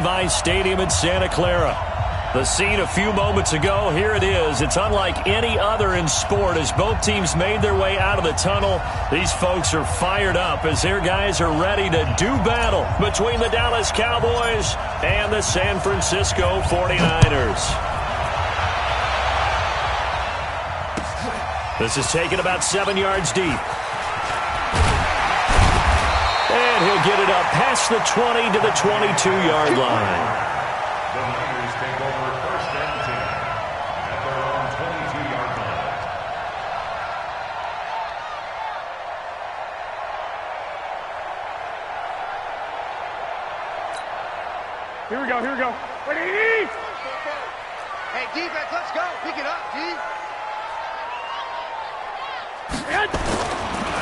Levi Stadium in Santa Clara. The scene a few moments ago, here it is. It's unlike any other in sport as both teams made their way out of the tunnel. These folks are fired up as their guys are ready to do battle between the Dallas Cowboys and the San Francisco 49ers. This is taken about 7 yards deep. And he'll get it up past the 20 to the 22-yard line. Here we go, here we go. Hey, defense, let's go. Pick it up, D.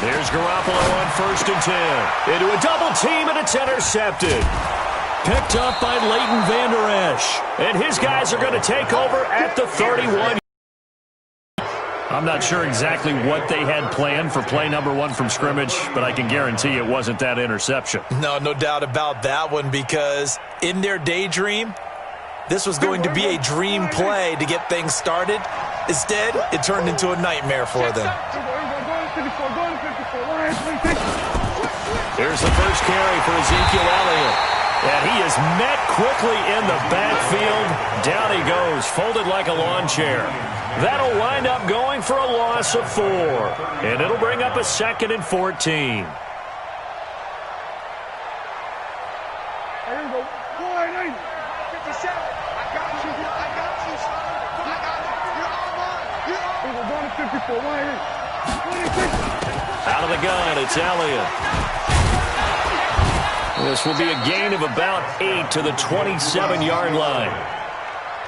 There's Garoppolo on 1st and 10. Into a double team, and it's intercepted. Picked up by Leighton Vander Esch. And his guys are going to take over at the 31. I'm not sure exactly what they had planned for play number 1 from scrimmage, but I can guarantee it wasn't that interception. No doubt about that one, because in their daydream, this was going to be a dream play to get things started. Instead, it turned into a nightmare for them. Here's the first carry for Ezekiel Elliott. And he is met quickly in the backfield. Down he goes, folded like a lawn chair. That'll wind up going for a loss of 4. And it'll bring up a 2nd and 14. Out of the gun, it's Elliott. This will be a gain of about 8 to the 27-yard line.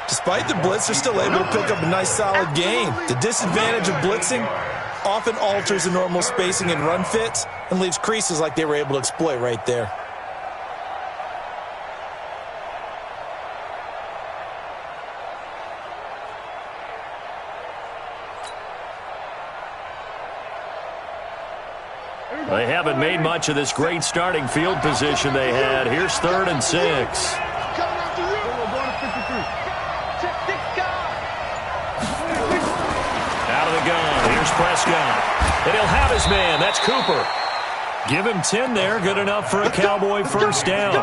Despite the blitz, they're still able to pick up a nice solid gain. The disadvantage of blitzing often alters the normal spacing and run fits and leaves creases like they were able to exploit right there. They haven't made much of this great starting field position they had. Here's 3rd and 6. Out of the gun. Here's Prescott. And he'll have his man. That's Cooper. Give him 10 there. Good enough for a Cowboy first down.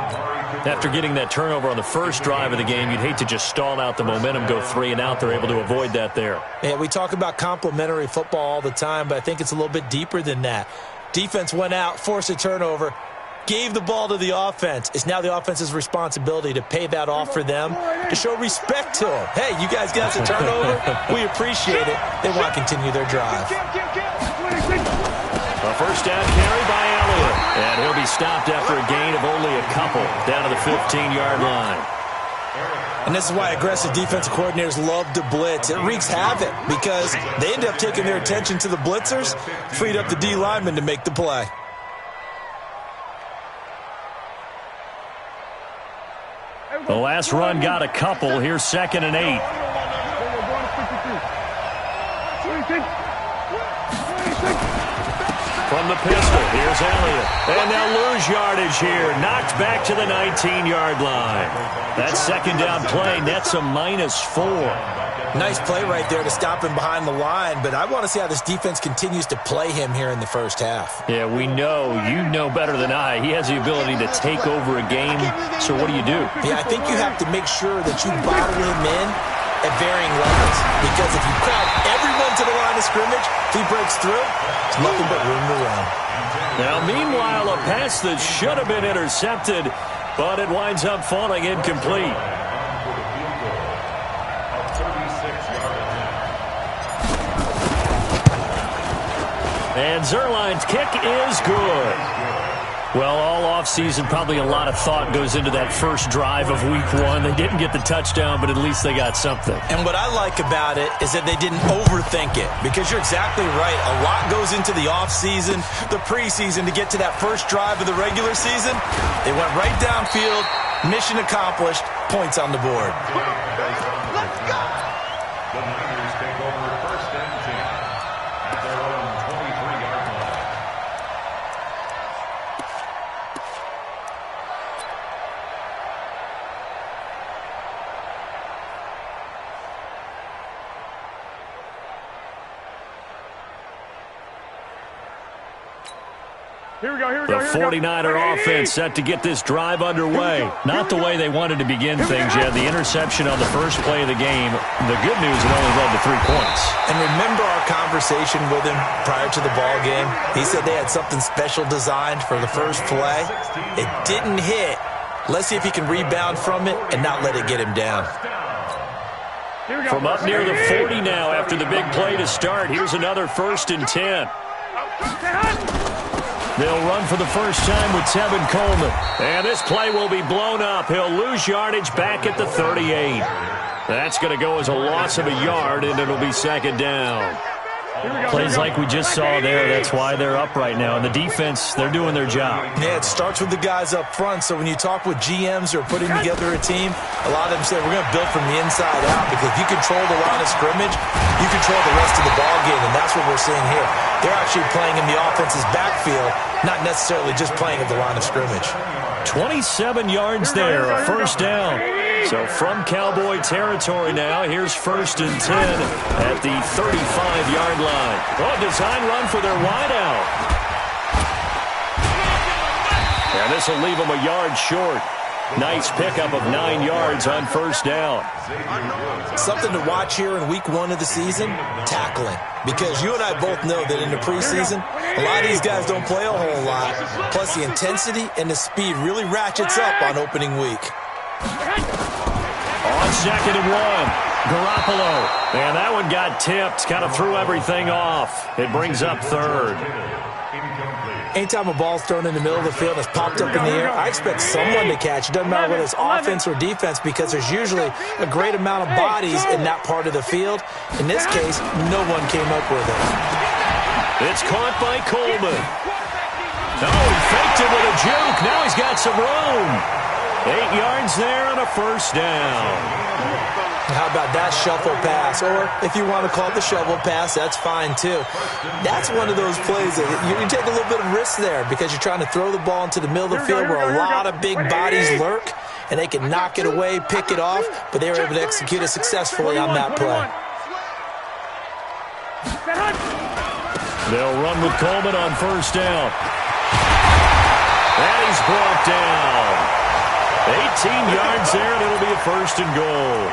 After getting that turnover on the first drive of the game, you'd hate to just stall out the momentum, go 3 and out. They're able to avoid that there. Yeah, we talk about complementary football all the time, but I think it's a little bit deeper than that. Defense went out, forced a turnover, gave the ball to the offense. It's now the offense's responsibility to pay that off for them, to show respect to them. Hey, you guys got the turnover. We appreciate it. They want to continue their drive. A first down carry by Elliott. And he'll be stopped after a gain of only a couple down to the 15-yard line. And this is why aggressive defensive coordinators love to blitz. It wreaks havoc because they end up taking their attention to the blitzers, freed up the D lineman to make the play. The last run got a couple. Here's 2nd and 8. From the pistol, here's Elliott. And they'll lose yardage here. Knocked back to the 19-yard line. That 2nd down play nets a -4. Nice play right there to stop him behind the line, but I want to see how this defense continues to play him here in the first half. Yeah, we know. You know better than I. He has the ability to take over a game, so what do you do? Yeah, I think you have to make sure that you bottle him in at varying levels, because if you crowd everyone to the line of scrimmage, if he breaks through, it's nothing but room to run. Now, meanwhile, a pass that should have been intercepted, but it winds up falling incomplete. And Zuerlein's kick is good. Well, all offseason, probably a lot of thought goes into that first drive of week 1. They didn't get the touchdown, but at least they got something. And what I like about it is that they didn't overthink it, because you're exactly right. A lot goes into the offseason, the preseason, to get to that first drive of the regular season. They went right downfield, mission accomplished, points on the board. Let's go! The Niners take over 1st and 10 at their own 23-yard line. The 49er offense set to get this drive underway. Not the way they wanted to begin things. You had the interception on the first play of the game. The good news, it only led to 3 points. And remember our conversation with him prior to the ball game? He said they had something special designed for the first play. It didn't hit. Let's see if he can rebound from it and not let it get him down. From up near the 40 now after the big play to start. Here's another 1st and 10. They'll run for the first time with Tevin Coleman. And this play will be blown up. He'll lose yardage back at the 38. That's going to go as a loss of a yard, and it'll be 2nd down. Plays like we just saw there. That's why they're up right now. And the defense, they're doing their job. Yeah, it starts with the guys up front. So when you talk with GMs who are putting together a team, a lot of them say we're going to build from the inside out, because if you control the line of scrimmage, you control the rest of the ball game, and that's what we're seeing here. They're actually playing in the offense's backfield, not necessarily just playing at the line of scrimmage. 27 yards there, a 1st down. So from Cowboy territory now, here's 1st and 10 at the 35-yard line. Oh, design run for their wideout. And this will leave them a yard short. Nice pickup of 9 yards on 1st down. Something to watch here in week 1 of the season, tackling. Because you and I both know that in the preseason, a lot of these guys don't play a whole lot. Plus the intensity and the speed really ratchets up on opening week. On 2nd and 1, Garoppolo. And that one got tipped, kind of threw everything off. It brings up 3rd. Anytime a ball's thrown in the middle of the field and it's popped up in the air, I expect someone to catch. It doesn't matter whether it's offense or defense, because there's usually a great amount of bodies in that part of the field. In this case, no one came up with it. It's caught by Coleman. Oh, he faked it with a juke. Now he's got some room. 8 yards there and a 1st down. How about that shuffle pass? Or if you want to call it the shovel pass, that's fine too. That's one of those plays that you can take a little bit of risk there, because you're trying to throw the ball into the middle of the field where a lot of big bodies lurk, and they can knock it away, pick it off, but they were able to execute it successfully on that play. They'll run with Coleman on 1st down. And he's brought down. 18 yards there, and it'll be a 1st and goal.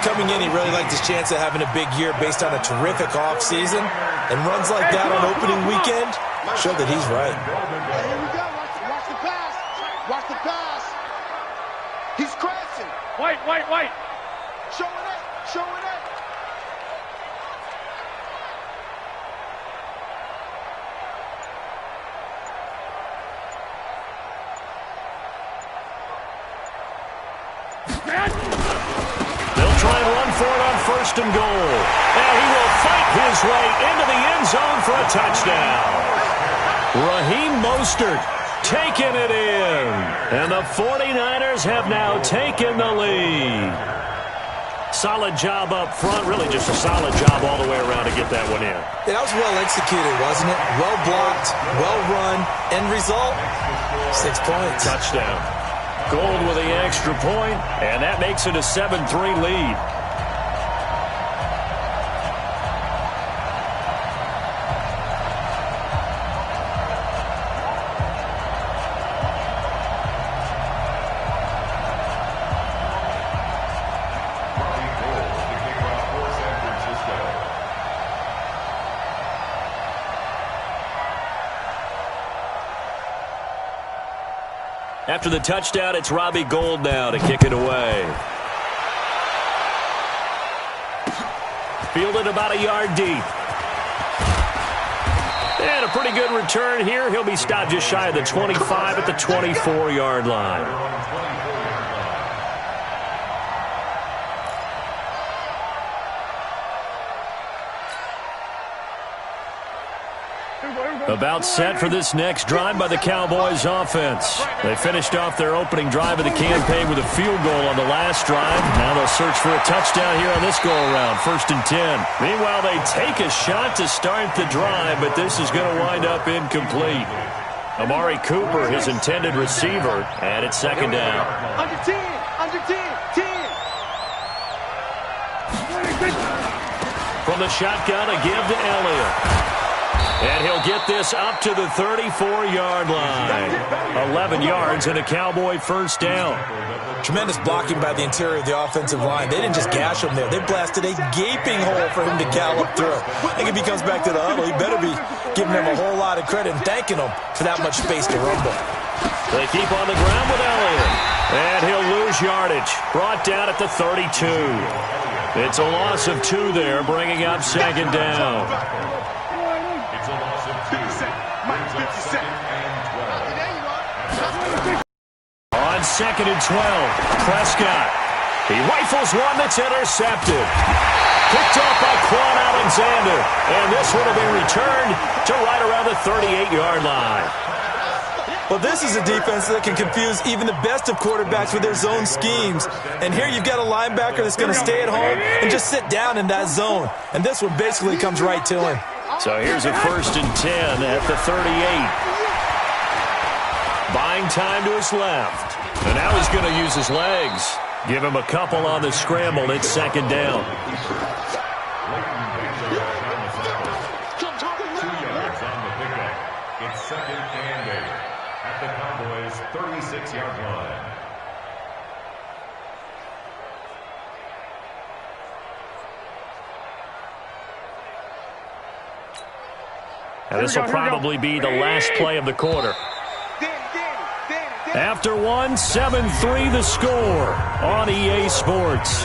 Coming in, he really liked his chance of having a big year based on a terrific offseason. And runs like that on opening weekend show that he's right. Here we go. Watch the pass. Watch the pass. He's crashing. White. Showing it. They'll try and run for it on 1st and goal. And he will fight his way into the end zone for a touchdown. Raheem Mostert taking it in. And the 49ers have now taken the lead. Solid job up front. Really just a solid job all the way around to get that one in. Yeah, that was well executed, wasn't it? Well blocked, well run. End result, 6 points. Touchdown. Gold with the extra point, and that makes it a 7-3 lead. After the touchdown, it's Robbie Gould now to kick it away. Fielded about a yard deep. And a pretty good return here. He'll be stopped just shy of the 25 at the 24-yard line. About set for this next drive by the Cowboys offense. They finished off their opening drive of the campaign with a field goal on the last drive. Now they'll search for a touchdown here on this go-around, 1st and 10. Meanwhile, they take a shot to start the drive, but this is going to wind up incomplete. Amari Cooper, his intended receiver, and it's 2nd down. Under 10. From the shotgun, a give to Elliott. And he'll get this up to the 34-yard line. 11 yards and a Cowboy first down. Tremendous blocking by the interior of the offensive line. They didn't just gash him there. They blasted a gaping hole for him to gallop through. I think if he comes back to the huddle, he better be giving them a whole lot of credit and thanking them for that much space to rumble. They keep on the ground with Elliott. And he'll lose yardage. Brought down at the 32. It's a loss of 2 there, bringing up second down. It's a loss of 2. Brings up second and 12. On second and 12, Prescott. He rifles one that's intercepted. Picked off by Quan Alexander. And this one will be returned to right around the 38-yard line. Well, this is a defense that can confuse even the best of quarterbacks with their zone schemes. And here you've got a linebacker that's going to stay at home and just sit down in that zone. And this one basically comes right to him. So here's a 1st and 10 at the 38. Buying time to his left. And now he's going to use his legs. Give him a couple on the scramble. It's second down. 2 yards on the pickup. It's second and 8 at the Cowboys' 36-yard line. And this will probably be the last play of the quarter. After 1, 7-3 the score on EA Sports.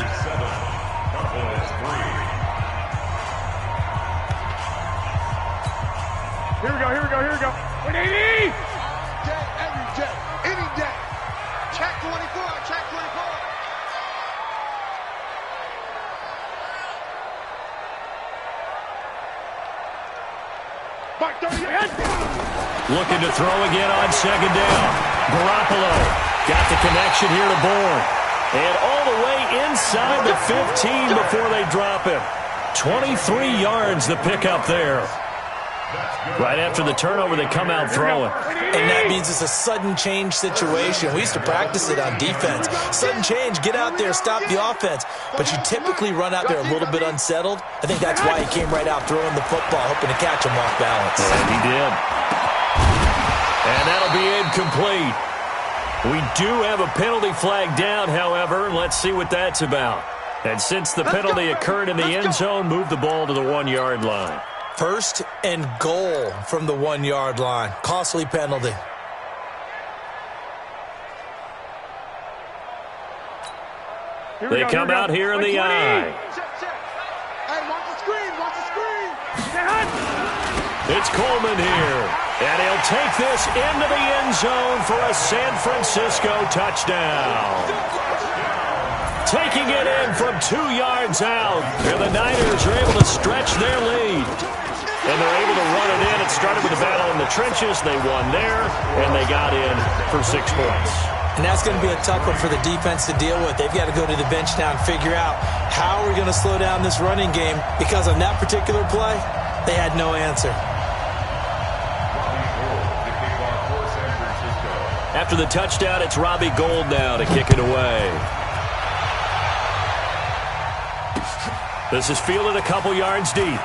Here we go. 180! Every day, any day. Check 24. Looking to throw again on second down. Garoppolo got the connection here to Bourne. And all the way inside the 15 before they drop him. 23 yards the pickup there. Right after the turnover, they come out throwing. And that means it's a sudden change situation. We used to practice it on defense. Sudden change, get out there, stop the offense. But you typically run out there a little bit unsettled. I think that's why he came right out throwing the football, hoping to catch him off balance. And he did. And that'll be incomplete. We do have a penalty flag down, however. Let's see what that's about. And since the penalty occurred in the end zone, move the ball to the 1-yard line. 1st and goal from the 1-yard line. Costly penalty. They come out here in the eye. Hey, watch the screen. It's Coleman here. And he'll take this into the end zone for a San Francisco touchdown. Taking it in from 2 yards out. And the Niners are able to stretch their lead. And they're able to run it in. It started with a battle in the trenches. They won there, and they got in for 6 points. And that's going to be a tough one for the defense to deal with. They've got to go to the bench now and figure out how we're going to slow down this running game, because on that particular play, they had no answer. After the touchdown, it's Robbie Gould now to kick it away. This is fielded a couple yards deep.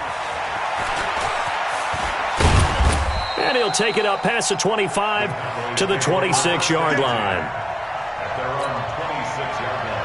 And he'll take it up past the 25 to the 26-yard line. At their own 26-yard line.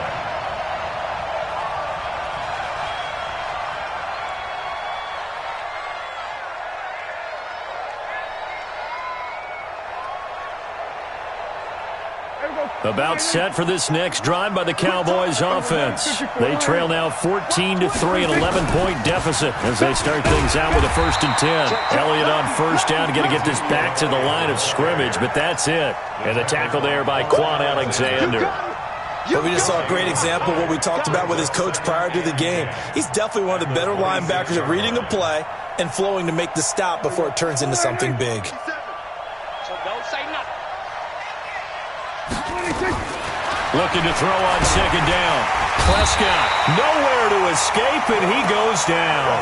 About set for this next drive by the Cowboys offense. They trail now 14-3, an 11-point deficit as they start things out with a 1st and 10. Elliott on 1st down, going to get this back to the line of scrimmage, but that's it. And the tackle there by Quan Alexander. But we just saw a great example of what we talked about with his coach prior to the game. He's definitely one of the better linebackers at reading a play and flowing to make the stop before it turns into something big. Looking to throw on second down. Prescott nowhere to escape, and he goes down.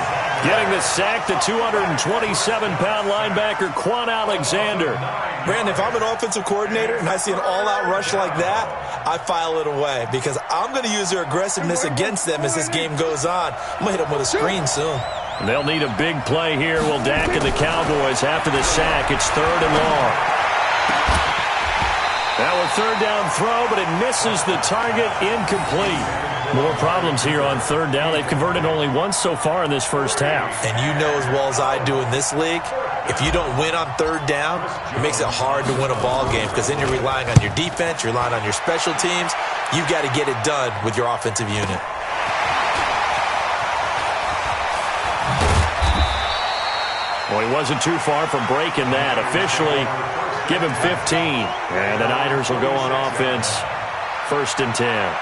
Getting the sack, the 227-pound linebacker, Quan Alexander. Brandon, if I'm an offensive coordinator and I see an all-out rush like that, I file it away because I'm going to use their aggressiveness against them as this game goes on. I'm going to hit them with a screen soon. They'll need a big play here. Will Dak and the Cowboys after the sack. It's 3rd and long. Now a 3rd down throw, but it misses the target. Incomplete. More problems here on 3rd down. They've converted only once so far in this first half. And you know as well as I do in this league, if you don't win on 3rd down, it makes it hard to win a ball game because then you're relying on your defense, you're relying on your special teams. You've got to get it done with your offensive unit. Well, he wasn't too far from breaking that. Officially, give him 15. And the Niners will go on offense. 1st and 10.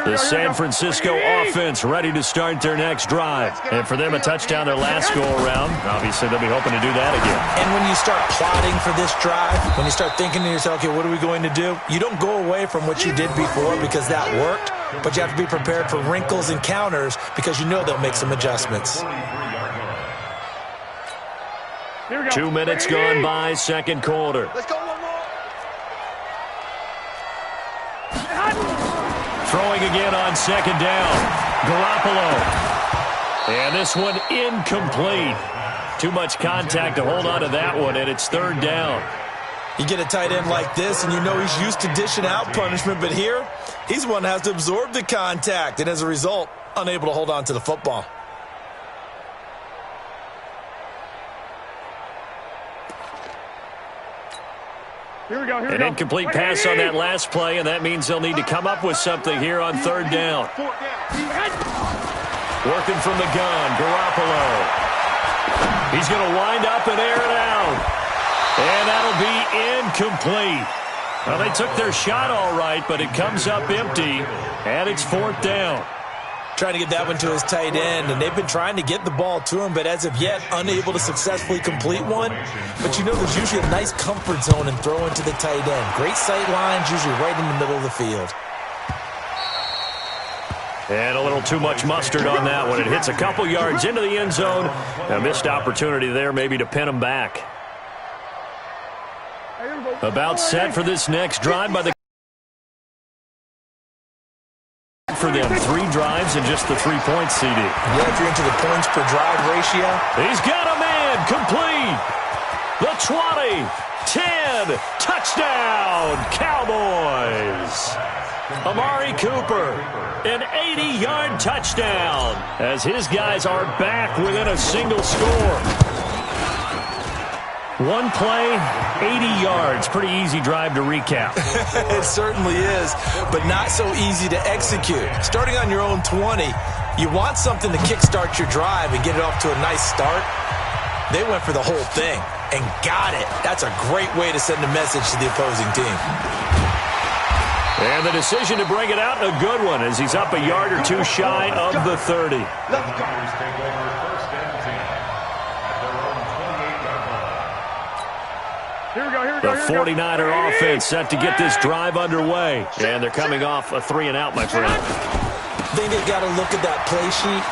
The San Francisco offense ready to start their next drive. And for them, a touchdown their last go-around. Obviously, they'll be hoping to do that again. And when you start plotting for this drive, when you start thinking to yourself, okay, what are we going to do? You don't go away from what you did before because that worked, but you have to be prepared for wrinkles and counters because you know they'll make some adjustments. 2 minutes gone by, 2nd quarter. Let's go one more. Throwing again on 2nd down. Garoppolo. And this one incomplete. Too much contact to hold on to that one, and it's 3rd down. You get a tight end like this, and you know he's used to dishing out punishment, but here, he's one that has to absorb the contact, and as a result, unable to hold on to the football. An incomplete pass on that last play, and that means they'll need to come up with something here on 3rd down. Working from the gun, Garoppolo. He's going to wind up and air it out. And that'll be incomplete. Well, they took their shot all right, but it comes up empty, and it's 4th down. Trying to get that one to his tight end, and they've been trying to get the ball to him, but as of yet, unable to successfully complete one. But you know there's usually a nice comfort zone in throwing to the tight end. Great sight lines, usually right in the middle of the field. And a little too much mustard on that one. It hits a couple yards into the end zone. A missed opportunity there maybe to pin him back. About set for this next drive by the for them. 3 drives and just the 3 points, CD. Yeah, if you're into the points per drive ratio. He's got a man complete. The 20, 10, touchdown, Cowboys. Amari Cooper, an 80-yard touchdown as his guys are back within a single score. One play, 80 yards. Pretty easy drive to recap. It certainly is, but not so easy to execute. Starting on your own 20, you want something to kickstart your drive and get it off to a nice start. They went for the whole thing and got it. That's a great way to send a message to the opposing team. And the decision to bring it out, a good one, as he's up a yard or two shy of the 30. The 49er offense set to get this drive underway. And they're coming off a 3-and-out, my friend. I think they've got to look at that play sheet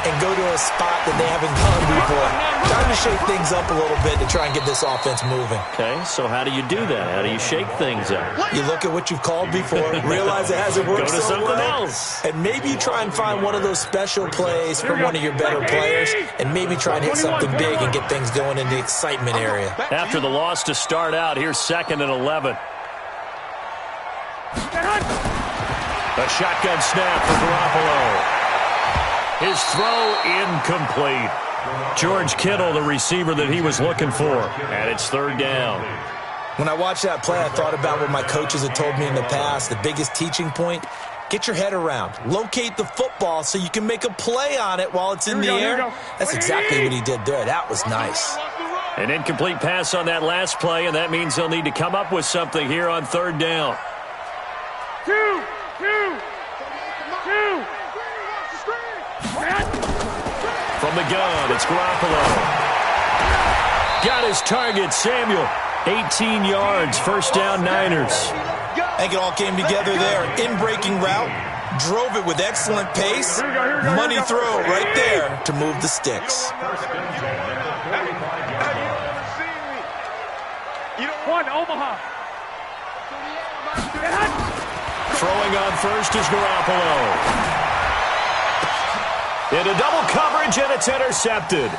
and go to a spot that they haven't gone before. Time to shake things up a little bit to try and get this offense moving. Okay, so how do you do that? How do you shake things up? You look at what you've called before, realize it hasn't worked Go to so something well, else. and maybe you try and find one of those special plays from one of your better players, and maybe try and hit something big and get things going in the excitement area. After the loss to start out, here's 2nd and 11. A shotgun snap for Garoppolo. His throw incomplete. George Kittle, the receiver that he was looking for. And it's 3rd down. When I watched that play, I thought about what my coaches had told me in the past. The biggest teaching point, get your head around. Locate the football so you can make a play on it while it's in the air. That's exactly what he did there. That was nice. An incomplete pass on that last play, and that means they'll need to come up with something here on 3rd down. Two. From the gun, it's Garoppolo. Got his target, Samuel. 18 yards, 1st down, Niners. I think it all came together there. In-breaking route, drove it with excellent pace. Money throw right there to move the sticks. One, Omaha. Throwing on first is Garoppolo. Into double coverage, and it's intercepted.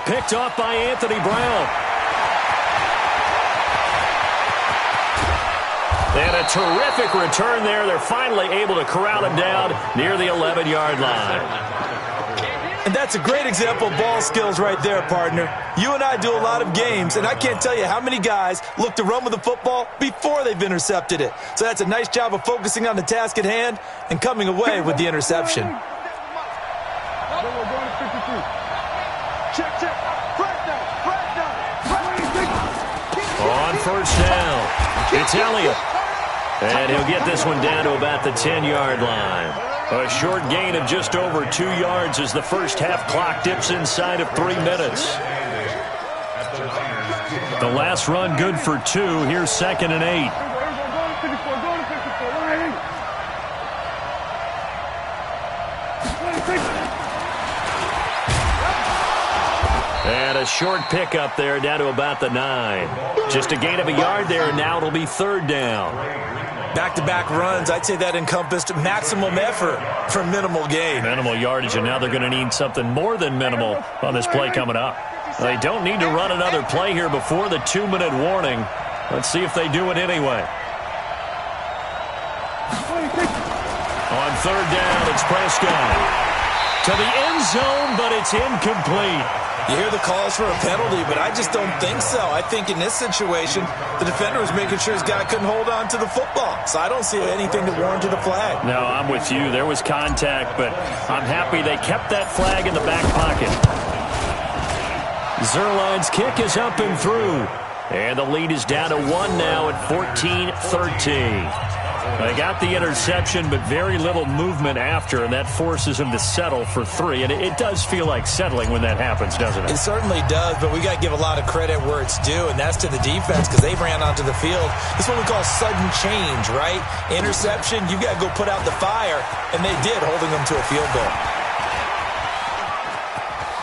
Picked off by Anthony Brown. And a terrific return there. They're finally able to corral him down near the 11-yard line. And that's a great example of ball skills right there, partner. You and I do a lot of games, and I can't tell you how many guys look to run with the football before they've intercepted it. So that's a nice job of focusing on the task at hand and coming away with the interception. On first down, it's Elliott. And he'll get this one down to about the 10-yard line. A short gain of just over 2 yards as the first half clock dips inside of 3 minutes. The last run good for 2. Here's 2nd and 8. And a short pickup there down to about the 9. Just a gain of a yard there, and now it'll be 3rd down. Back-to-back runs, I'd say that encompassed maximum effort for minimal gain. Minimal yardage, and now they're going to need something more than minimal on this play coming up. They don't need to run another play here before the 2-minute warning. Let's see if they do it anyway. On 3rd down, it's Prescott. To the end zone, but it's incomplete. You hear the calls for a penalty, but I just don't think so. I think in this situation, the defender was making sure his guy couldn't hold on to the football. So I don't see anything to warrant a flag. No, I'm with you. There was contact, but I'm happy they kept that flag in the back pocket. Zuerlein's kick is up and through. And the lead is down to 1 now at 14-13. They got the interception, but very little movement after, and that forces him to settle for 3. And it does feel like settling when that happens, doesn't it? It certainly does, but we got to give a lot of credit where it's due, and that's to the defense because they ran onto the field. This is what we call sudden change, right? Interception, you got to go put out the fire, and they did, holding them to a field goal.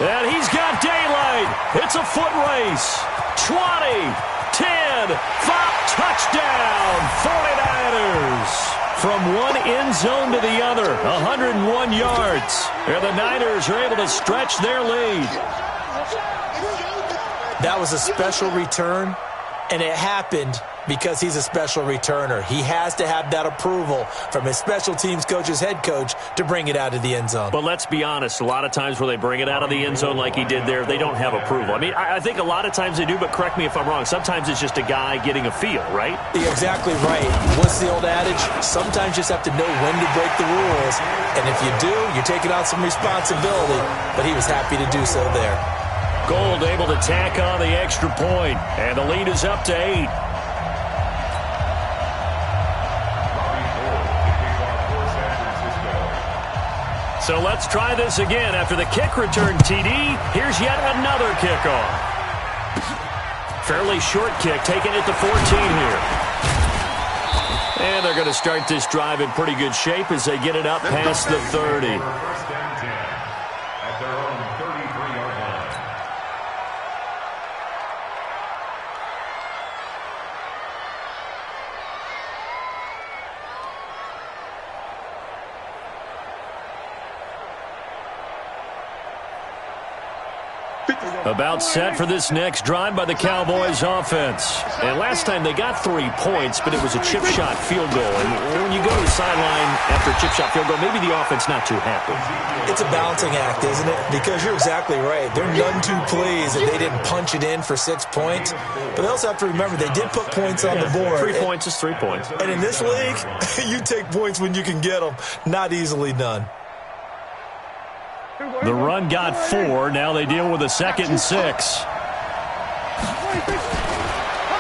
And he's got daylight. It's a foot race. 20. 10, 5, touchdown, 49ers. From one end zone to the other, 101 yards. And the Niners are able to stretch their lead. That was a special return, and it happened because he's a special returner. He has to have that approval from his special teams coach's head coach to bring it out of the end zone. But let's be honest, a lot of times where they bring it out of the end zone like he did there, they don't have approval. I mean, I think a lot of times they do, but correct me if I'm wrong. Sometimes it's just a guy getting a feel, right? You're exactly right. What's the old adage? Sometimes you just have to know when to break the rules. And if you do, you're taking on some responsibility. But he was happy to do so there. Gold able to tack on the extra point, and the lead is up to 8. So let's try this again. After the kick return TD, here's yet another kickoff. Fairly short kick, taking it to 14 here. And they're going to start this drive in pretty good shape as they get it up past the 30. First and 10 at their own 33-yard line. About set for this next drive by the Cowboys offense. And last time they got 3 points, but it was a chip shot field goal. And when you go to the sideline after a chip shot field goal, maybe the offense not too happy. It's a balancing act, isn't it? Because you're exactly right. They're none too pleased that they didn't punch it in for 6 points. But they also have to remember they did put points on the board. 3 points is 3 points. And in this league, you take points when you can get them. Not easily done. The run got 4. Now they deal with a 2nd and 6.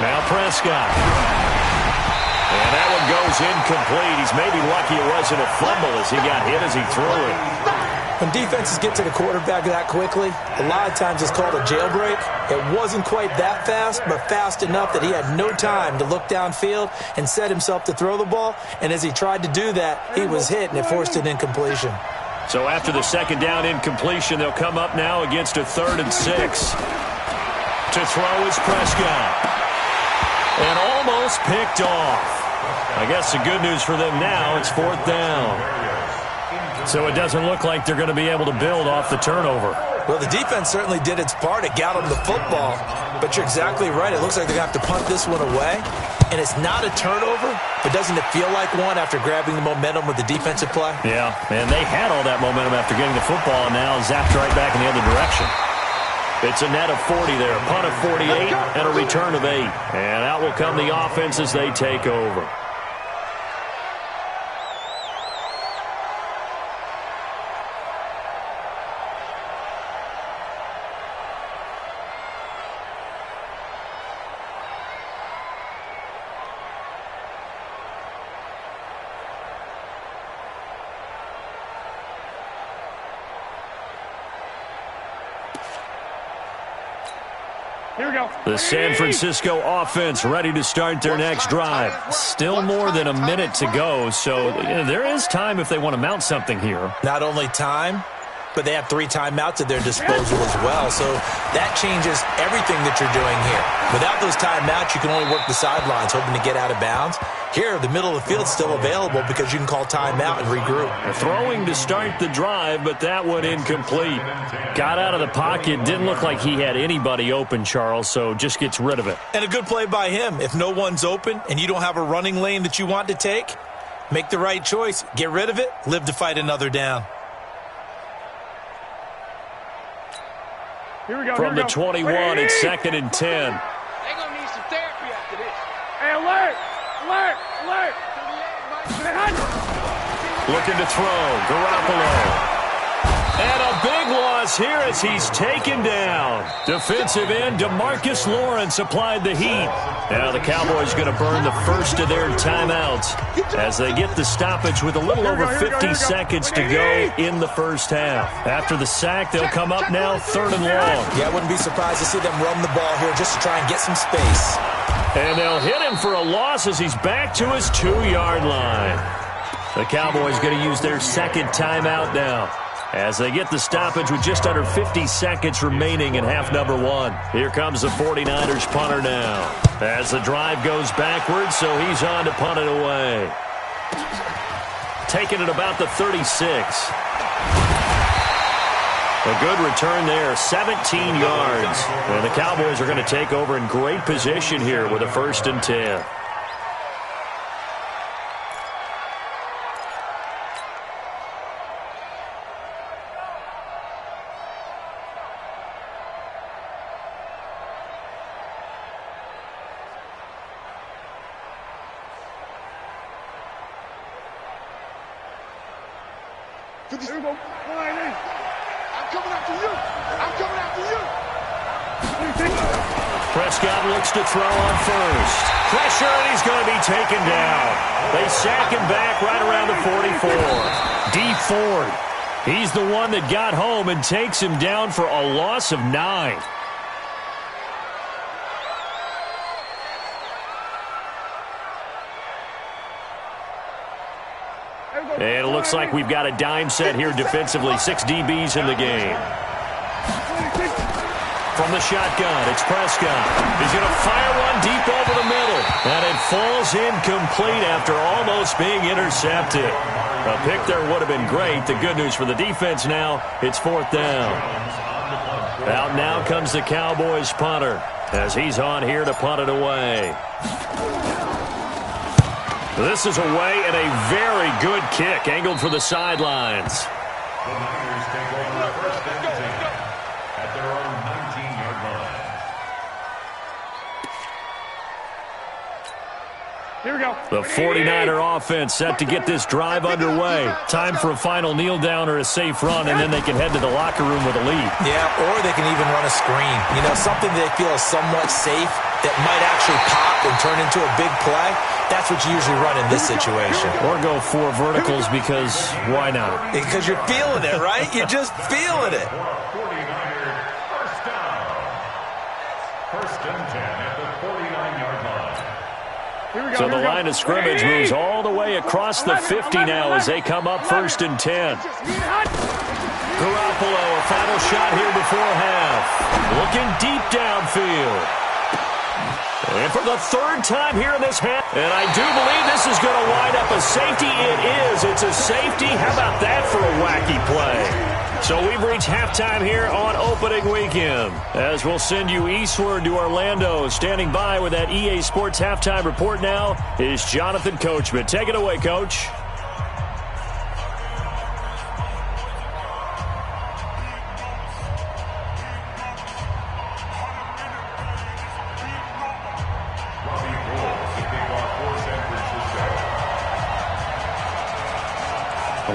Now Prescott. And that one goes incomplete. He's maybe lucky it wasn't a fumble as he got hit as he threw it. When defenses get to the quarterback that quickly, a lot of times it's called a jailbreak. It wasn't quite that fast, but fast enough that he had no time to look downfield and set himself to throw the ball. And as he tried to do that, he was hit, and it forced an incompletion. So after the 2nd down incompletion, they'll come up now against a 3rd and 6. To throw is Prescott. And almost picked off. I guess the good news for them now, it's 4th down. So it doesn't look like they're going to be able to build off the turnover. Well, the defense certainly did its part. It got them the football. But you're exactly right. It looks like they're going to have to punt this one away. And it's not a turnover, but doesn't it feel like one after grabbing the momentum with the defensive play? Yeah, and they had all that momentum after getting the football, and now zapped right back in the other direction. It's a net of 40 there, a punt of 48, and a return of 8. And out will come the offense as they take over. Here we go. The San Francisco offense ready to start their next drive. Still more than a minute to go, so there is time if they want to mount something here. Not only time, but they have 3 timeouts at their disposal as well. So that changes everything that you're doing here. Without those timeouts, you can only work the sidelines, hoping to get out of bounds. Here, the middle of the field is still available because you can call timeout and regroup. Throwing to start the drive, but that one incomplete. Got out of the pocket. Didn't look like he had anybody open, Charles, so just gets rid of it. And a good play by him. If no one's open and you don't have a running lane that you want to take, make the right choice. Get rid of it. Live to fight another down. Here we go. From the 21, it's 2nd and 10. They're going to need some therapy after this. Hey, alert! Alert! Alert! Looking to throw. Garoppolo. And a big loss here as he's taken down. Defensive end DeMarcus Lawrence applied the heat. Now the Cowboys going to burn the first of their timeouts as they get the stoppage with a little over 50 seconds to go in the first half. After the sack, they'll come up now 3rd and long. Yeah, I wouldn't be surprised to see them run the ball here just to try and get some space. And they'll hit him for a loss as he's back to his 2-yard line. The Cowboys going to use their 2nd timeout now as they get the stoppage with just under 50 seconds remaining in half number 1. Here comes the 49ers punter now as the drive goes backwards, so he's on to punt it away. Taking it about the 36. A good return there, 17 yards. And the Cowboys are going to take over in great position here with a 1st and 10. Here we go. I'm coming after you. I'm coming after you. Prescott looks to throw on first. Pressure, and he's going to be taken down. They sack him back right around the 44. Dee Ford, he's the one that got home and takes him down for a loss of 9. And it looks like we've got a dime set here defensively. 6 DBs in the game. From the shotgun, it's Prescott. He's going to fire one deep over the middle. And it falls incomplete after almost being intercepted. A pick there would have been great. The good news for the defense now, it's 4th down. Out now comes the Cowboys punter as he's on here to punt it away. This is away and a very good kick angled for the sidelines. The Niners take over 1st and 10 at their own 19-yard line. Here we go. The 49er offense set to get this drive underway. Time for a final kneel down or a safe run, and then they can head to the locker room with a lead. Yeah, or they can even run a screen. You know, something they feel is somewhat safe that might actually pop and turn into a big play. That's what you usually run in this situation. Or go 4 verticals because why not? Because you're feeling it, right? You're just feeling it. 49er first down. 1st and 10 at the 49-yard line. Here we go. So the line of scrimmage moves all the way across the 50 now as they come up 1st and 10. Garoppolo, a final shot here before half. Looking deep downfield. And for the third time here in this half, and I do believe this is going to wind up a safety. It is. It's a safety. How about that for a wacky play? So we've reached halftime here on opening weekend. As we'll send you eastward to Orlando. Standing by with that EA Sports halftime report now is Jonathan Coachman. Take it away, Coach.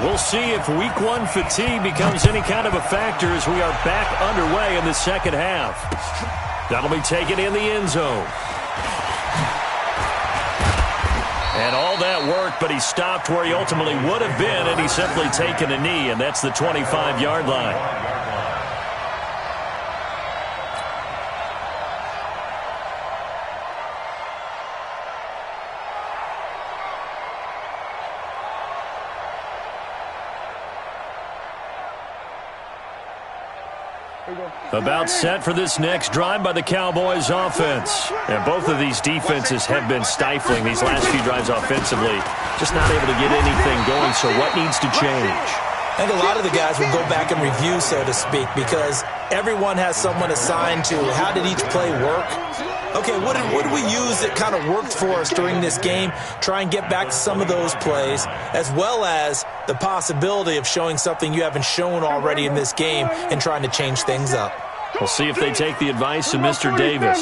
We'll see if week one fatigue becomes any kind of a factor as we are back underway in the second half. That'll be taken in the end zone. And all that work, but he stopped where he ultimately would have been, and he's simply taken a knee, and that's the 25-yard line. About set for this next drive by the Cowboys offense. And both of these defenses have been stifling these last few drives offensively. Just not able to get anything going, so what needs to change? I think a lot of the guys will go back and review, so to speak, because everyone has someone assigned to how did each play work. Okay, what did we use that kind of worked for us during this game? Try and get back to some of those plays, as well as the possibility of showing something you haven't shown already in this game and trying to change things up. We'll see if they take the advice of Mr. Davis.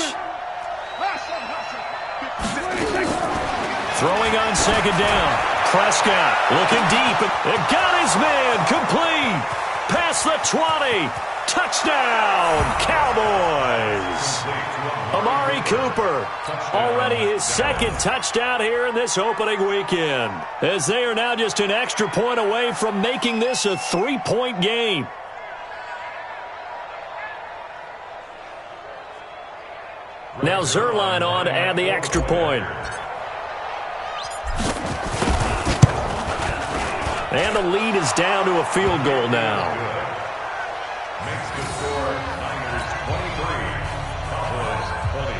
Throwing on second down. Prescott looking deep. And got his man complete. Past the 20. Touchdown, Cowboys. Amari Cooper, already his second touchdown here in this opening weekend, as they are now just an extra point away from making this a 3-point game. Now Zuerlein on to add the extra point. And the lead is down to a field goal now. Makes the score Niners 23, Cowboys 20.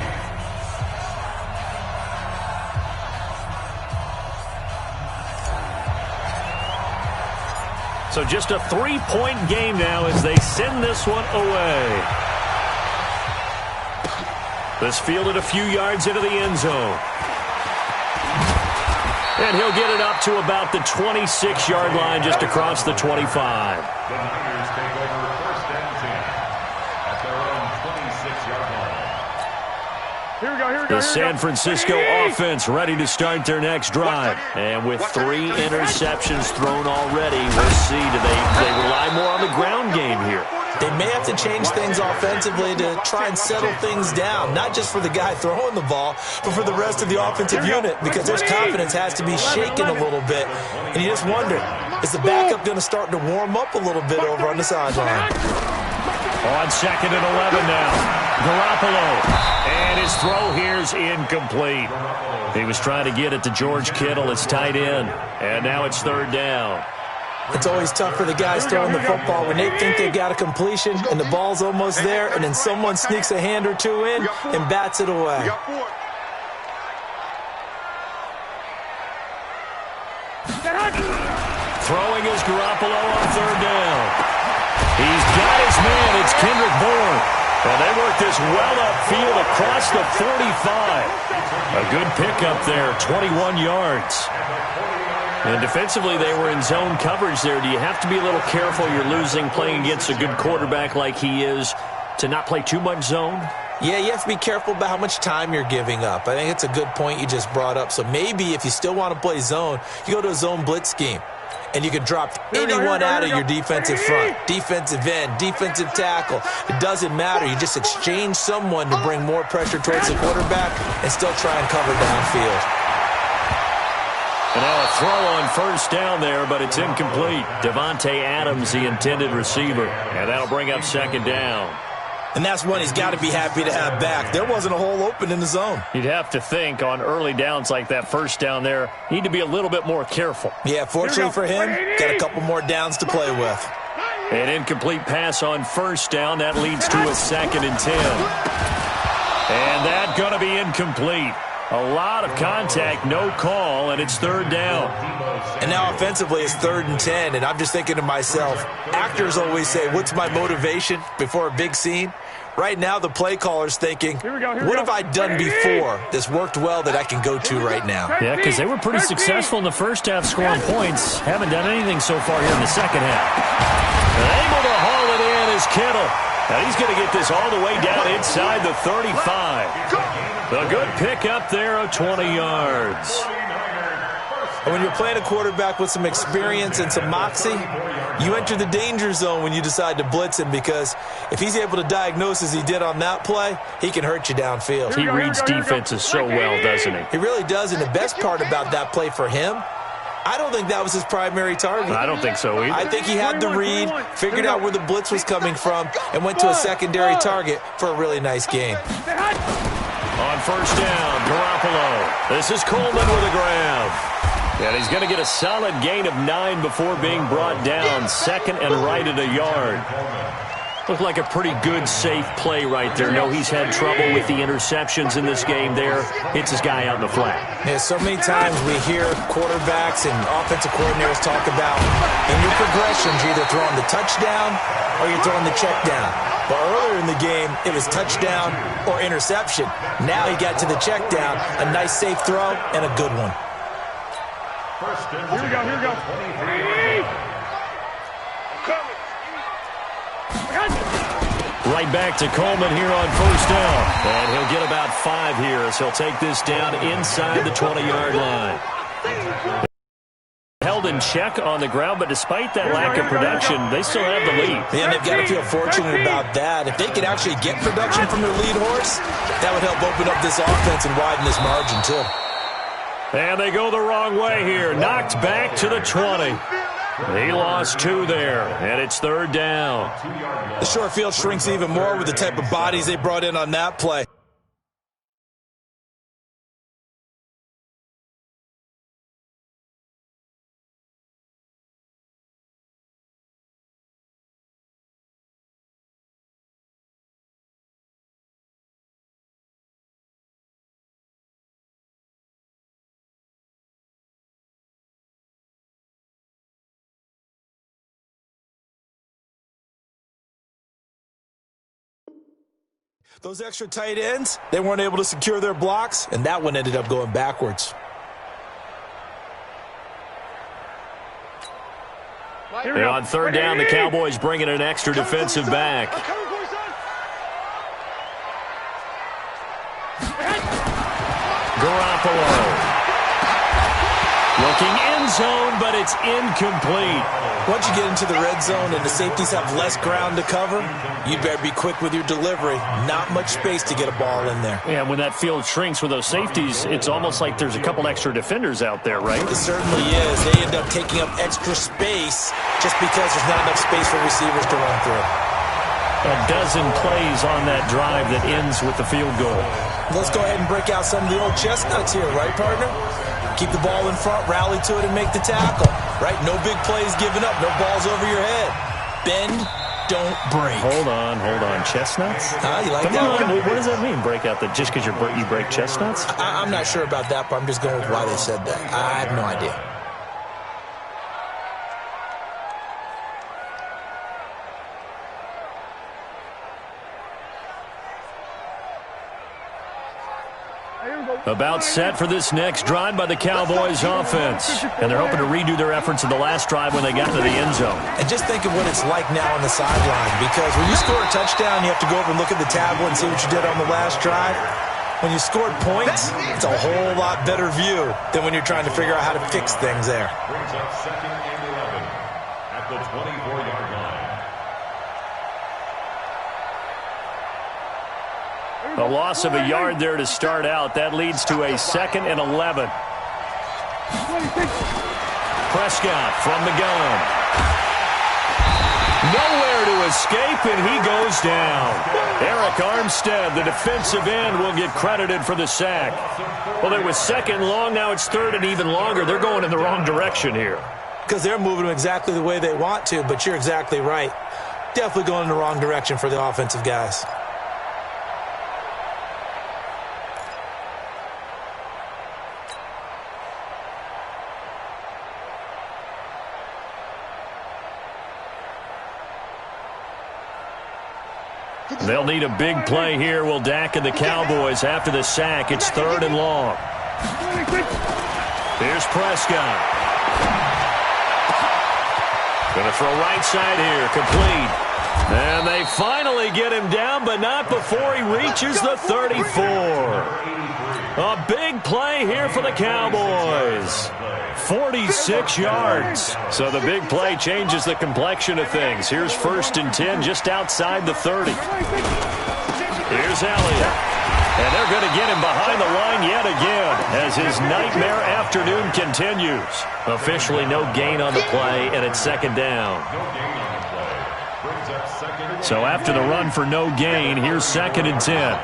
So just a 3-point game now as they send this one away. This fielded a few yards into the end zone. And he'll get it up to about the 26-yard line just across the 25. The Niners take over first and 10 at their own 26-yard line. Here we go. The San Francisco offense ready to start their next drive. And with 3 interceptions thrown already, we'll see, do they rely more on the ground game here? They may have to change things offensively to try and settle things down, not just for the guy throwing the ball, but for the rest of the offensive unit, because their confidence has to be shaken a little bit. And you just wonder, is the backup going to start to warm up a little bit over on the sideline? On second and 11 now. Garoppolo. And his throw here's incomplete. He was trying to get it to George Kittle, his tight end. And now it's third down. It's always tough for the guys throwing the football when they think they've got a completion and the ball's almost there, and then someone sneaks a hand or two in and bats it away. Throwing is Garoppolo on third down. He's got his man. It's Kendrick Bourne. And they work this well upfield across the 45. A good pickup there, 21 yards. And defensively, they were in zone coverage there. Do you have to be a little careful? You're losing playing against a good quarterback like he is to not play too much zone? Yeah, you have to be careful about how much time you're giving up. I think it's a good point you just brought up. So maybe if you still want to play zone, you go to a zone blitz scheme. And you can drop anyone out of your defensive front, defensive end, defensive tackle. It doesn't matter. You just exchange someone to bring more pressure towards the quarterback and still try and cover downfield. And now a throw on first down there, but it's incomplete. Devontae Adams, the intended receiver. And that'll bring up second down. And that's one he's got to be happy to have back. There wasn't a hole open in the zone. You'd have to think on early downs like that first down there, need to be a little bit more careful. Yeah, fortunately for him, got a couple more downs to play with. An incomplete pass on first down. That leads to a second and 10. And that's going to be incomplete. A lot of contact, no call, and it's third down. And now offensively it's 3rd and 10, and I'm just thinking to myself, actors always say, what's my motivation before a big scene? Right now the play caller's thinking, what have I done before that's worked well that I can go to right now? Yeah, because they were pretty successful in the first half scoring points. Haven't done anything so far here in the second half. Able to haul it in is Kittle. And he's going to get this all the way down inside the 35. A good pick up there of 20 yards. And when you're playing a quarterback with some experience and some moxie, you enter the danger zone when you decide to blitz him, because if he's able to diagnose as he did on that play, he can hurt you downfield. He reads defenses so well, doesn't he? He really does, and the best part about that play for him, I don't think that was his primary target. I don't think so either. I think he had the read, figured out where the blitz was coming from, and went to a secondary target for a really nice gain. On first down, Garoppolo. This is Coleman with a grab. And he's going to get a solid gain of 9 before being brought down. 2nd and right at a yard. Looked like a pretty good, safe play right there. No, he's had trouble with the interceptions in this game there. Hits his guy out in the flat. Yeah, so many times we hear quarterbacks and offensive coordinators talk about in your progressions, you're either throwing the touchdown or you're throwing the check down. But earlier in the game, it was touchdown or interception. Now he got to the check down, a nice safe throw and a good one. Here we go. Right back to Coleman here on first down. And he'll get about 5 here as he'll take this down inside the 20-yard line. Held in check on the ground, but despite that lack of production, they still have the lead. And they've got to feel fortunate about that. If they could actually get production from their lead horse, that would help open up this offense and widen this margin too. And they go the wrong way here. Knocked back to the 20. He lost 2 there, and it's third down. The short field shrinks even more with the type of bodies they brought in on that play. Those extra tight ends, they weren't able to secure their blocks, and that one ended up going backwards. And on third down, the Cowboys bring in an extra defensive back. Garoppolo. Looking end zone, but it's incomplete. Once you get into the red zone and the safeties have less ground to cover, you better be quick with your delivery. Not much space to get a ball in there. Yeah, when that field shrinks with those safeties, it's almost like there's a couple extra defenders out there, right? It certainly is. They end up taking up extra space just because there's not enough space for receivers to run through. A dozen plays on that drive that ends with the field goal. Let's go ahead and break out some of the old chestnuts here, right, partner? Keep the ball in front, rally to it, and make the tackle, right? No big plays given up, no balls over your head. Bend, don't break. Hold on. Chestnuts? You like Come that? on. What does that mean, break out? That just because you break chestnuts? I'm not sure about that, but I'm just going with why they said that. I have no idea. About set for this next drive by the Cowboys offense. And they're hoping to redo their efforts in the last drive when they got to the end zone. And just think of what it's like now on the sideline, because when you score a touchdown, you have to go over and look at the tablet and see what you did on the last drive. When you scored points, it's a whole lot better view than when you're trying to figure out how to fix things there. Brings up 2nd and 11 at the 24-yard line. A loss of a yard there to start out. That leads to a 2nd and 11. Prescott from the gun. Nowhere to escape, and he goes down. Eric Armstead, the defensive end, will get credited for the sack. Well, it was 2nd long. Now it's 3rd and even longer. They're going in the wrong direction here. Because they're moving them exactly the way they want to, but you're exactly right. Definitely going in the wrong direction for the offensive guys. They'll need a big play here, will Dak and the Cowboys. After the sack, it's 3rd and long. Here's Prescott. Going to throw right side here, complete. And they finally get him down, but not before he reaches the 34. A big play here for the Cowboys. 46 yards. So the big play changes the complexion of things. Here's 1st and 10 just outside the 30. Here's Elliott. And they're going to get him behind the line yet again as his nightmare afternoon continues. Officially no gain on the play, and it's 2nd down. So after the run for no gain, here's 2nd and 10.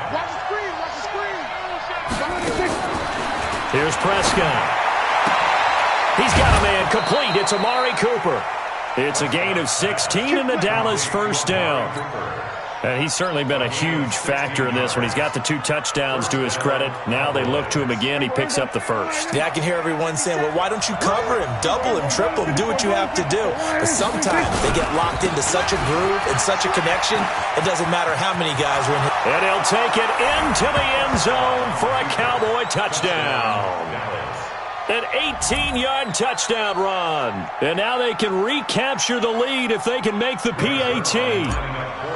Here's Prescott. He's got a man complete. It's Amari Cooper. It's a gain of 16 and the Dallas 1st down. And he's certainly been a huge factor in this when he's got the 2 touchdowns to his credit. Now they look to him again. He picks up the 1st. Yeah, I can hear everyone saying, well, why don't you cover him, double him, triple him, do what you have to do. But sometimes they get locked into such a groove and such a connection, it doesn't matter how many guys are in it. And he'll take it into the end zone for a Cowboy touchdown. An 18-yard touchdown run. And now they can recapture the lead if they can make the PAT.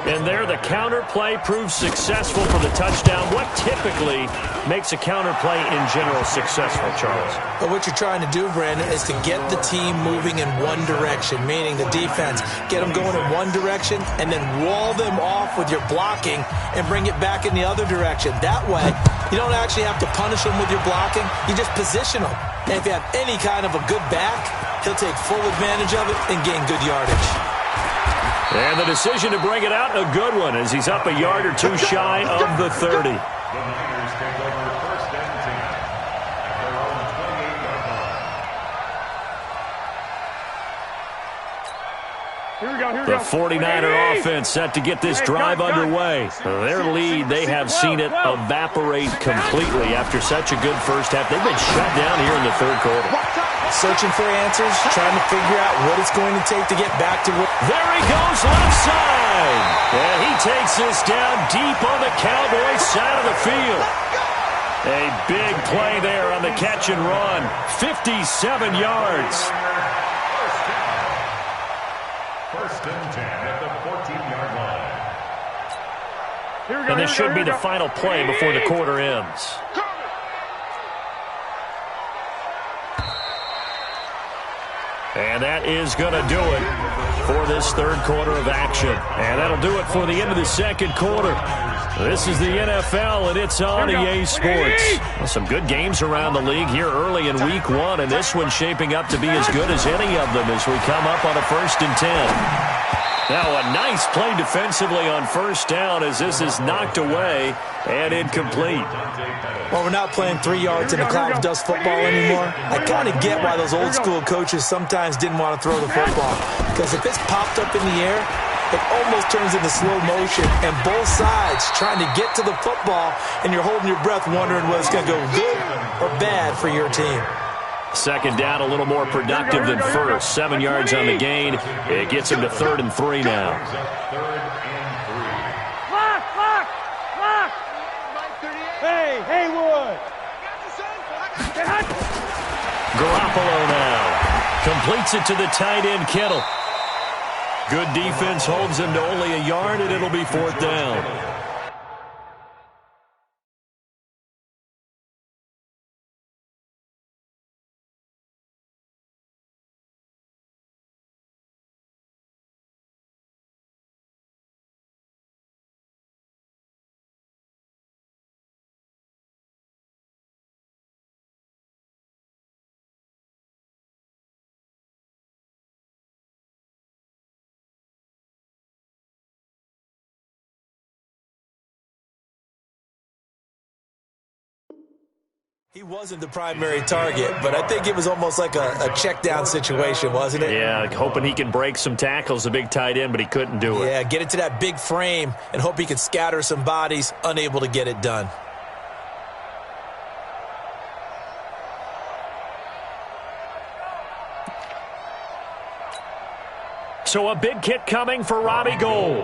And there the counter play proves successful for the touchdown. What typically makes a counter play in general successful, Charles? But what you're trying to do, Brandon, is to get the team moving in one direction, meaning the defense, get them going in one direction and then wall them off with your blocking and bring it back in the other direction. That way, you don't actually have to punish them with your blocking. You just position them. And if you have any kind of a good back, he'll take full advantage of it and gain good yardage. And the decision to bring it out, a good one, as he's up a yard or 2 shy of the 30. The Niners take over 1st and 10 at their own 28-yard line. The 49er offense set to get this drive underway. Their lead, they have seen it evaporate completely after such a good first half. They've been shut down here in the 3rd quarter. Searching for answers, trying to figure out what it's going to take to get back to work. There he goes left side. And he takes this down deep on the Cowboys side of the field. A big play there on the catch and run. 57 yards. 1st and 10 at the 14-yard line. And this should be the final play before the quarter ends. And that is going to do it for this 3rd quarter of action. And that'll do it for the end of the 2nd quarter. This is the NFL, and it's on EA Sports. Well, some good games around the league here early in Week 1, and this one's shaping up to be as good as any of them as we come up on a 1st and 10. Now a nice play defensively on 1st down as this is knocked away and incomplete. Well, we're not playing 3 yards in a cloud of dust football anymore. I kind of get why those old school coaches sometimes didn't want to throw the football. Because if it's popped up in the air, it almost turns into slow motion. And both sides trying to get to the football, and you're holding your breath wondering whether it's going to go good or bad for your team. 2nd down, a little more productive than 1st. 7 yards on the gain. It gets him to 3rd and 3 now. Hey, Haywood! Garoppolo now. Completes it to the tight end, Kittle. Good defense holds him to only a yard, and it'll be 4th down. He wasn't the primary target, but I think it was almost like a check-down situation, wasn't it? Yeah, hoping he can break some tackles, the big tight end, but he couldn't do it. Yeah, get into that big frame and hope he could scatter some bodies, unable to get it done. So a big kick coming for Robbie Gould.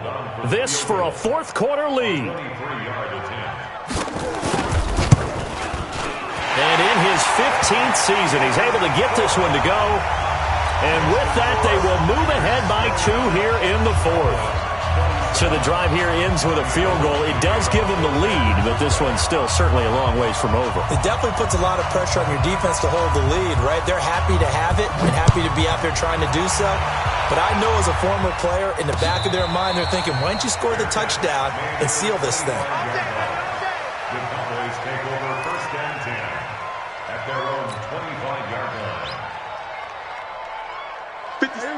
This for a fourth quarter lead. And in his 15th season, he's able to get this one to go. And with that, they will move ahead by 2 here in the fourth. So the drive here ends with a field goal. It does give them the lead, but this one's still certainly a long ways from over. It definitely puts a lot of pressure on your defense to hold the lead, right? They're happy to have it and happy to be out there trying to do so. But I know as a former player, in the back of their mind, they're thinking, why don't you score the touchdown and seal this thing? The Cowboys take over first and 10 at their own 25-yard line.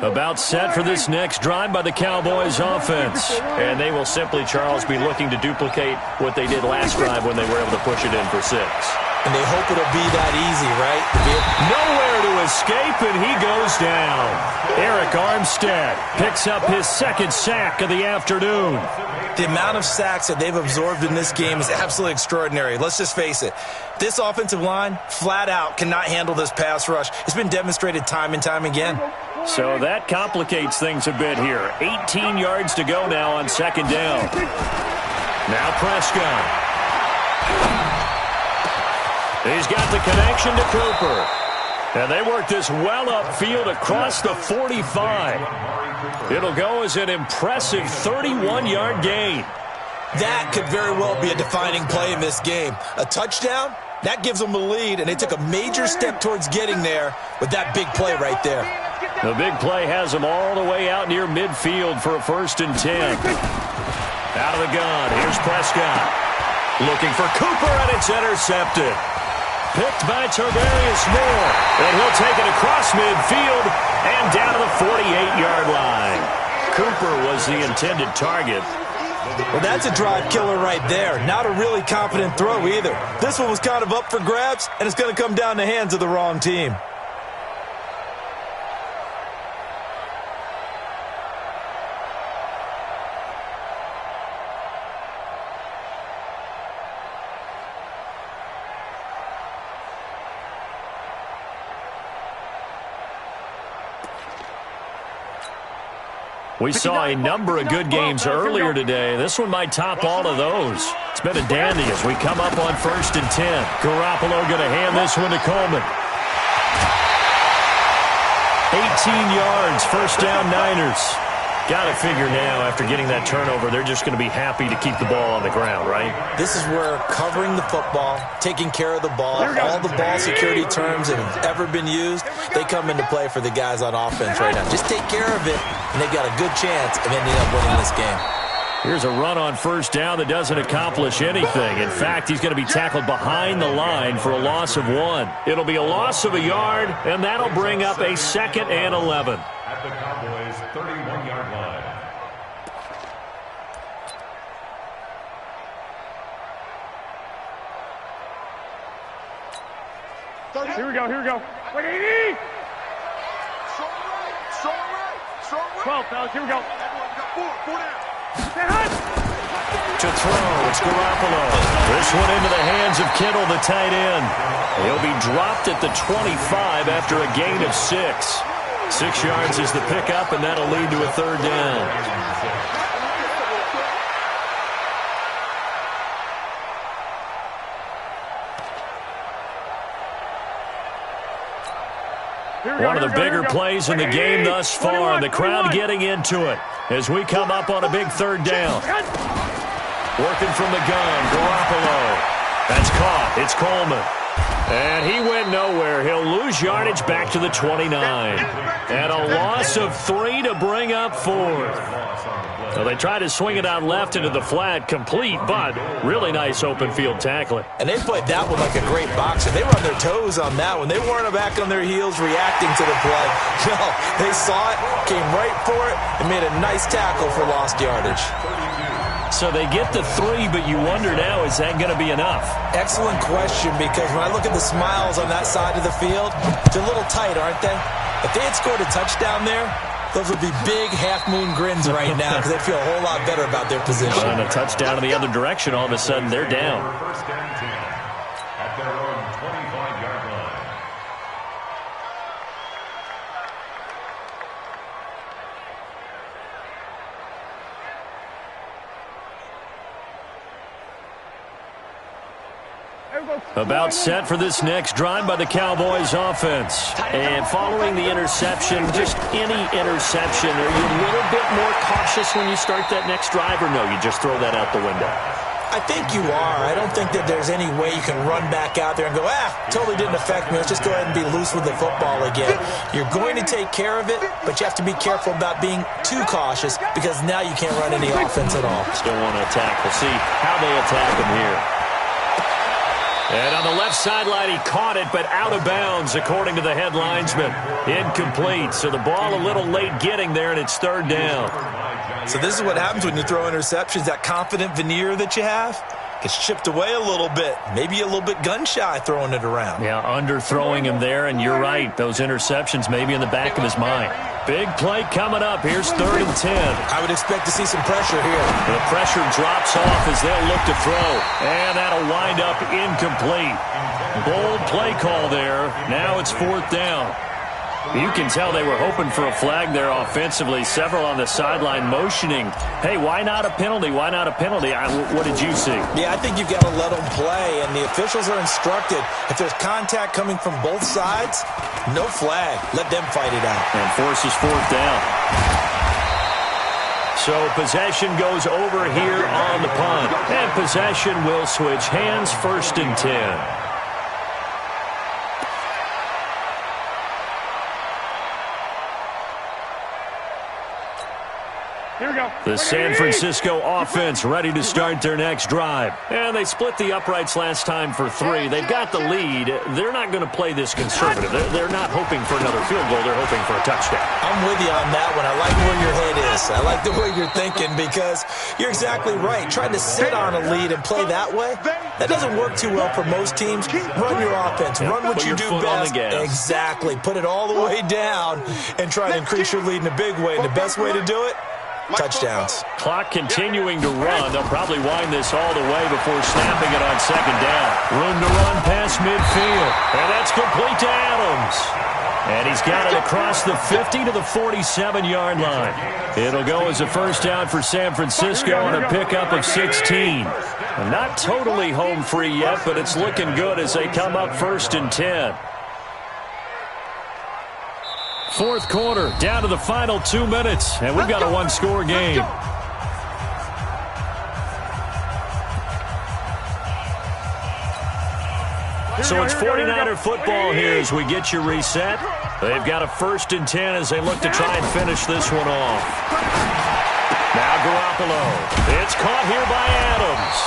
About set for this next drive by the Cowboys offense. And they will simply, Charles, be looking to duplicate what they did last drive when they were able to push it in for 6. And they hope it'll be that easy, right? Nowhere to escape, and he goes down. Eric Armstead picks up his second sack of the afternoon. The amount of sacks that they've absorbed in this game is absolutely extraordinary. Let's just face it. This offensive line, flat out, cannot handle this pass rush. It's been demonstrated time and time again. So that complicates things a bit here. 18 yards to go now on second down. Now Prescott. He's got the connection to Cooper. And they work this well upfield across the 45. It'll go as an impressive 31-yard gain. That could very well be a defining play in this game. A touchdown, that gives them a lead, and they took a major step towards getting there with that big play right there. The big play has them all the way out near midfield for a 1st and 10. Out of the gun, here's Prescott. Looking for Cooper, and it's intercepted. Picked by Tarvarius Moore. And he'll take it across midfield and down to the 48-yard line. Cooper was the intended target. Well, that's a drive killer right there. Not a really confident throw either. This one was kind of up for grabs, and it's going to come down the hands of the wrong team. We saw a number of good games earlier today. This one might top all of those. It's been a dandy as we come up on 1st and 10. Garoppolo going to hand this one to Coleman. 18 yards, first down Niners. Got to figure now, after getting that turnover, they're just going to be happy to keep the ball on the ground, right? This is where covering the football, taking care of the ball, all the ball security terms that have ever been used, they come into play for the guys on offense right now. Just take care of it, and they've got a good chance of ending up winning this game. Here's a run on first down that doesn't accomplish anything. In fact, he's going to be tackled behind the line for a loss of 1. It'll be a loss of a yard, and that'll bring up a 2nd and 11. At the Cowboys' 31-yard line. Here we go, here we go. Wait, 80! 12, fellas, here we go. To throw, it's Garoppolo. This one into the hands of Kittle, the tight end. He'll be dropped at the 25 after a gain of 6. 6 yards is the pickup, and that'll lead to a 3rd down. One of the bigger plays in the game thus far. The crowd getting into it as we come up on a big 3rd down. Working from the gun, Garoppolo. That's caught. It's Coleman. And he went nowhere. He'll lose yardage back to the 29. And a loss of 3 to bring up 4th. So they try to swing it out left into the flat, complete, but really nice open field tackling. And they played that one like a great boxer. They were on their toes on that one. They weren't back on their heels reacting to the play. No, they saw it, came right for it, and made a nice tackle for lost yardage. So they get the 3, but you wonder now, is that going to be enough? Excellent question, because when I look at the smiles on that side of the field, they're a little tight, aren't they? If they had scored a touchdown there, those would be big half-moon grins right now because they feel a whole lot better about their position. And a touchdown in the other direction, all of a sudden they're down. 1st and 10 at their own 25-yard line. About set for this next drive by the Cowboys offense. And following the interception, just any interception, are you a little bit more cautious when you start that next drive, or no, you just throw that out the window? I think you are. I don't think that there's any way you can run back out there and go, totally didn't affect me. Let's just go ahead and be loose with the football again. You're going to take care of it, but you have to be careful about being too cautious because now you can't run any offense at all. Still want to attack. We'll see how they attack him here. And on the left sideline, he caught it, but out of bounds, according to the head linesman. Incomplete, so the ball a little late getting there, and it's third down. So this is what happens when you throw interceptions. That confident veneer that you have gets chipped away a little bit. Maybe a little bit gun-shy throwing it around. Yeah, underthrowing him there, and you're right. Those interceptions may be in the back of his mind. Big play coming up. Here's 3rd and 10. I would expect to see some pressure here. The pressure drops off as they'll look to throw. And that'll wind up incomplete. Bold play call there. Now it's 4th down. You can tell they were hoping for a flag there offensively. Several on the sideline motioning, hey, why not a penalty? Why not a penalty? What did you see? Yeah, I think you've got to let them play, and the officials are instructed. If there's contact coming from both sides, no flag. Let them fight it out. And forces 4th down. So possession goes over here on the punt. And possession will switch hands, 1st and 10. The San Francisco offense ready to start their next drive. And they split the uprights last time for 3. They've got the lead. They're not going to play this conservative. They're not hoping for another field goal. They're hoping for a touchdown. I'm with you on that one. I like where your head is. I like the way you're thinking because you're exactly right. Trying to sit on a lead and play that way, that doesn't work too well for most teams. Run your offense. Run what you do best. Exactly. Put it all the way down and try to increase your lead in a big way. And the best way to do it, touchdowns. Clock continuing to run. They'll probably wind this all the way before snapping it on 2nd down. Room to run past midfield. And that's complete to Adams. And he's got it across the 50 to the 47-yard line. It'll go as a 1st down for San Francisco on a pickup of 16. And not totally home free yet, but it's looking good as they come up 1st and 10. 4th quarter, down to the final 2 minutes, and we've got a 1-score game. So it's 49er football here as we get you reset. They've got a 1st and 10 as they look to try and finish this one off. Now Garoppolo. It's caught here by Adams.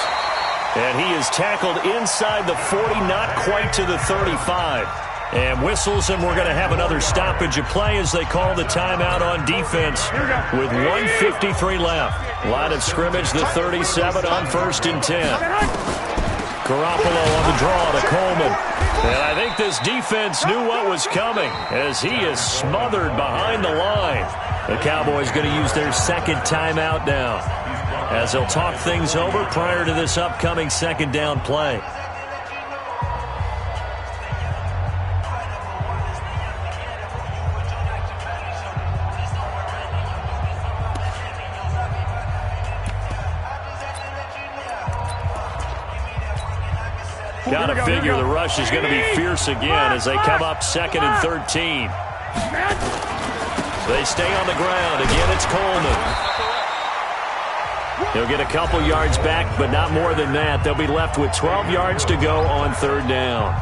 And he is tackled inside the 40, not quite to the 35. And whistles, and we're going to have another stoppage of play as they call the timeout on defense with 1:53 left. Line of scrimmage, the 37 on 1st and 10. Garoppolo on the draw to Coleman. And I think this defense knew what was coming as he is smothered behind the line. The Cowboys going to use their 2nd timeout now as they'll talk things over prior to this upcoming 2nd down play. Got to figure the rush is going to be fierce again as they come up 2nd and 13. They stay on the ground. Again, it's Coleman. He'll get a couple yards back, but not more than that. They'll be left with 12 yards to go on 3rd down.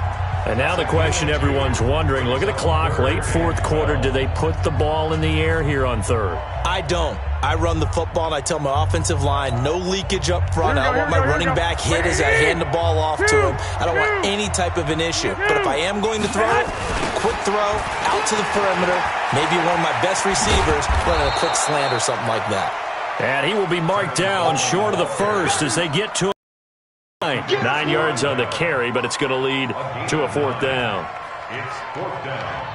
And now the question everyone's wondering, look at the clock, late 4th quarter. Do they put the ball in the air here on 3rd? I don't. I run the football, and I tell my offensive line, no leakage up front. I don't want my running back hit as I hand the ball off to him. I don't want any type of an issue. But if I am going to throw it, quick throw, out to the perimeter, maybe one of my best receivers running a quick slant or something like that. And he will be marked down short of the 1st as they get to 9 yards on the carry, but it's going to lead to a 4th down. It's 4th down.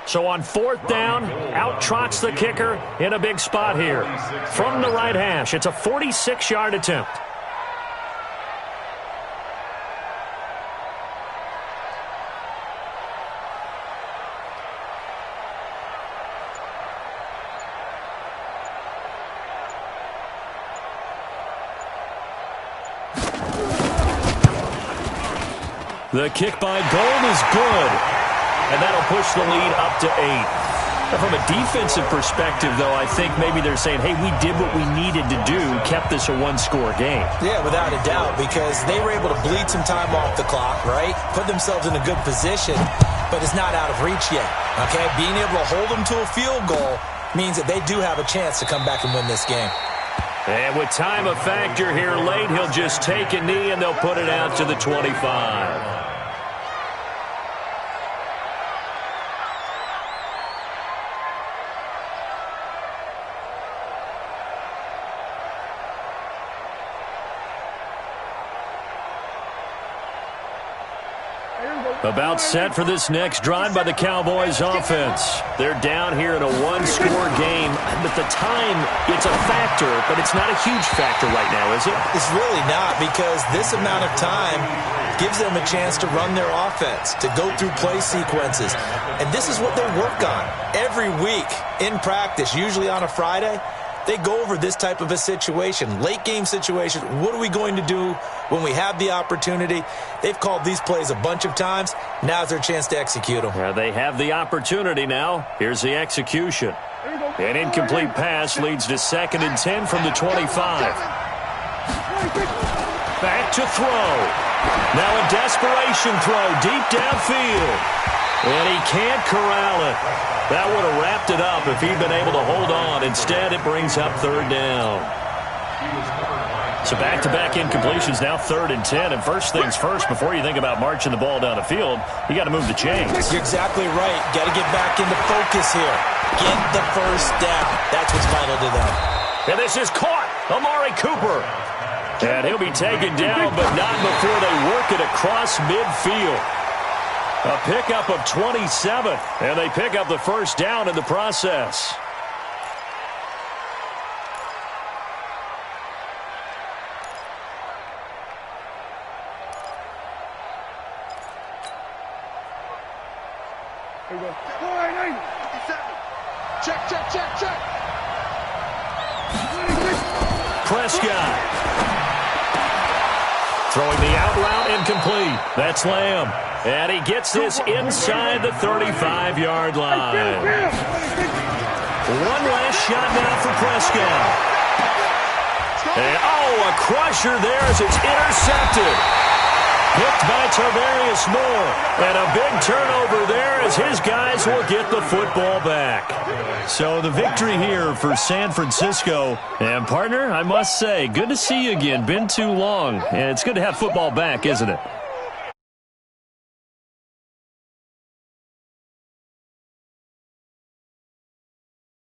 So on 4th down, out trots the kicker in a big spot here. From the right hash, it's a 46-yard attempt. The kick by Gold is good. And that'll push the lead up to 8. Now, from a defensive perspective, though, I think maybe they're saying, hey, we did what we needed to do, kept this a one-score game. Yeah, without a doubt, because they were able to bleed some time off the clock, right? Put themselves in a good position, but it's not out of reach yet, okay? Being able to hold them to a field goal means that they do have a chance to come back and win this game. And with time a factor here late, he'll just take a knee and they'll put it out to the 25. About set for this next drive by the Cowboys offense. They're down here in a one-score game. But the time, it's a factor, but it's not a huge factor right now, is it? It's really not, because this amount of time gives them a chance to run their offense, to go through play sequences. And this is what they work on every week in practice, usually on a Friday. They go over this type of a situation, late game situation. What are we going to do when we have the opportunity? They've called these plays a bunch of times. Now's their chance to execute them. Yeah, they have the opportunity now. Here's the execution. An incomplete pass leads to 2nd and 10 from the 25. Back to throw. Now a desperation throw deep downfield. And he can't corral it. That would have wrapped it up if he'd been able to hold on. Instead, it brings up 3rd down. So back-to-back incompletions, now 3rd and 10. And first things first, before you think about marching the ball down the field, you got to move the chains. You're exactly right. Got to get back into focus here. Get the first down. That's what's vital to them. And this is caught. Amari Cooper. And he'll be taken down, but not before they work it across midfield. A pickup of 27, and they pick up the first down in the process. Here we go. Check, check, check, check. Prescott. Throwing the out route incomplete. That's Lamb. And he gets this inside the 35-yard line. One last shot now for Prescott. And, a crusher there as it's intercepted. Picked by Tarvarius Moore. And a big turnover there as his guys will get the football back. So the victory here for San Francisco. And, partner, I must say, good to see you again. Been too long. And it's good to have football back, isn't it?